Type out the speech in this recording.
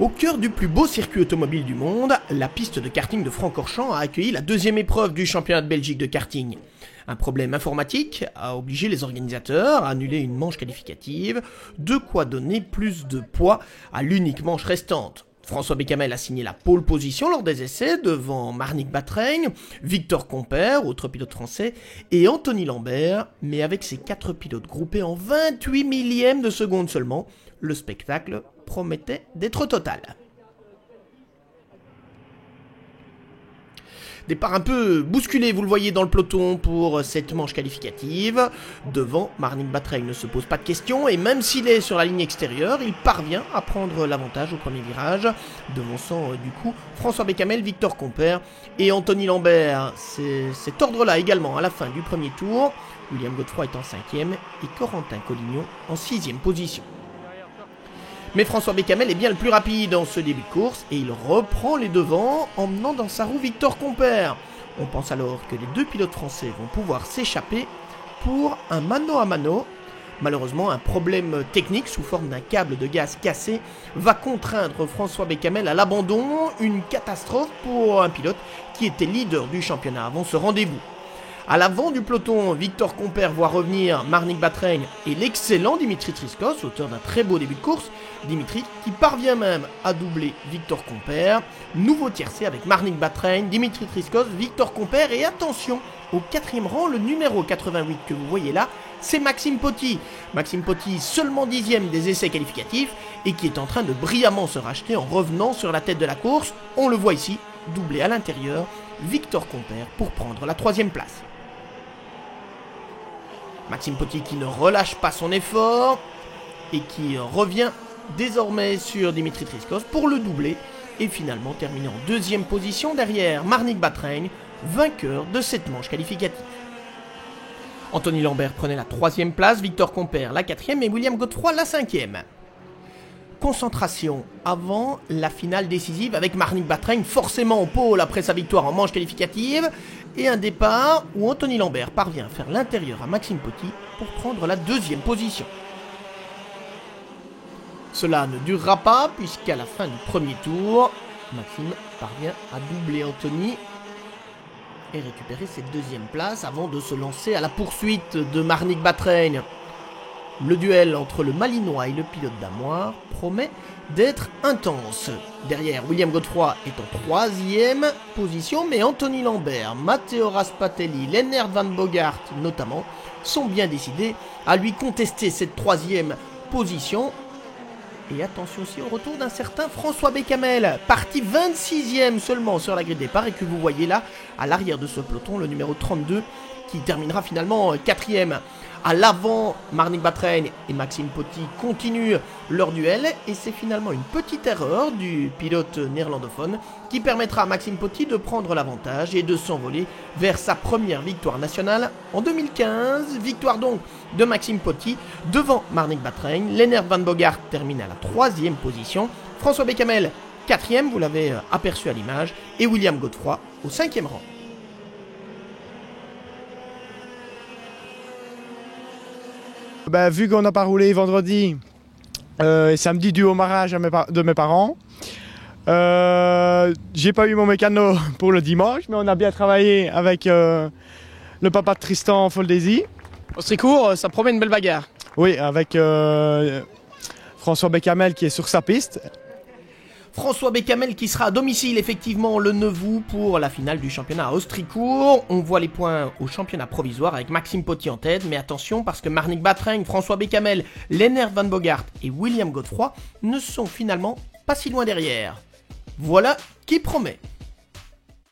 Au cœur du plus beau circuit automobile du monde, la piste de karting de Francorchamps a accueilli la deuxième épreuve du championnat de Belgique de karting. Un problème informatique a obligé les organisateurs à annuler une manche qualificative, de quoi donner plus de poids à l'unique manche restante. François Bécamel a signé la pole position lors des essais devant Marnik Batraigne, Victor Compère, autre pilote français, et Anthony Lambert, mais avec ses 4 pilotes groupés en 28 millièmes de seconde seulement, le spectacle promettait d'être total. Départ un peu bousculé, vous le voyez dans le peloton pour cette manche qualificative. Devant, Marnik Batraigne ne se pose pas de questions et même s'il est sur la ligne extérieure, il parvient à prendre l'avantage au premier virage, devançant du coup François Bécamel, Victor Compère et Anthony Lambert. C'est cet ordre-là également à la fin du premier tour. William Godefroy est en 5e et Corentin Collignon en 6e position. Mais François Bécamel est bien le plus rapide dans ce début de course et il reprend les devants, emmenant dans sa roue Victor Compère. On pense alors que les deux pilotes français vont pouvoir s'échapper pour un mano à mano. Malheureusement, un problème technique sous forme d'un câble de gaz cassé va contraindre François Bécamel à l'abandon, une catastrophe pour un pilote qui était leader du championnat avant ce rendez-vous. À l'avant du peloton, Victor Compère voit revenir Marnik Batraigne et l'excellent Dimitri Triskos, auteur d'un très beau début de course. Dimitri qui parvient même à doubler Victor Compère. Nouveau tiercé avec Marnik Batraigne, Dimitri Triskos, Victor Compère et attention, au 4e rang, le numéro 88 que vous voyez là, c'est Maxime Potty. Maxime Potty, seulement 10e des essais qualificatifs et qui est en train de brillamment se racheter en revenant sur la tête de la course. On le voit ici, doublé à l'intérieur, Victor Compère pour prendre la 3e place. Maxime Potty qui ne relâche pas son effort et qui revient désormais sur Dimitri Triskos pour le doubler et finalement terminer en 2e position derrière Marnik Batraigne, vainqueur de cette manche qualificative. Anthony Lambert prenait la 3e place, Victor Compère la 4e et William Godefroy la 5e. Concentration avant la finale décisive avec Marnik Batraigne forcément au pôle après sa victoire en manche qualificative et un départ où Anthony Lambert parvient à faire l'intérieur à Maxime Potty pour prendre la 2e position. Cela ne durera pas puisqu'à la fin du premier tour, Maxime parvient à doubler Anthony et récupérer cette 2e place avant de se lancer à la poursuite de Marnik Batraigne. Le duel entre le Malinois et le pilote damois promet d'être intense. Derrière, William Godefroy est en 3e position, mais Anthony Lambert, Matteo Raspatelli, Lennart Van Bogart notamment, sont bien décidés à lui contester cette 3e position. Et attention aussi au retour d'un certain François Bécamel, parti 26e seulement sur la grille de départ et que vous voyez là, à l'arrière de ce peloton, le numéro 32, qui terminera finalement 4e. À l'avant, Marnik Batraigne et Maxime Potty continuent leur duel et c'est finalement une petite erreur du pilote néerlandophone qui permettra à Maxime Potty de prendre l'avantage et de s'envoler vers sa première victoire nationale en 2015. Victoire donc de Maxime Potty devant Marnik Batraigne. Lennart Van Bogart termine à la 3e position. François Bécamel 4e, vous l'avez aperçu à l'image, et William Godefroy au 5e rang. Vu qu'on n'a pas roulé vendredi et samedi dû au mariage de mes parents, j'ai pas eu mon mécano pour le dimanche, mais on a bien travaillé avec le papa de Tristan Foldesi. Au Stricourt, ça promet une belle bagarre. Oui, avec François Bécamel qui est sur sa piste. François Bécamel qui sera à domicile effectivement le 9 août pour la finale du championnat à Austricourt. On voit les points au championnat provisoire avec Maxime Potty en tête, mais attention parce que Marnik Batraigne, François Bécamel, Lennart Van Bogart et William Godefroy ne sont finalement pas si loin derrière. Voilà qui promet.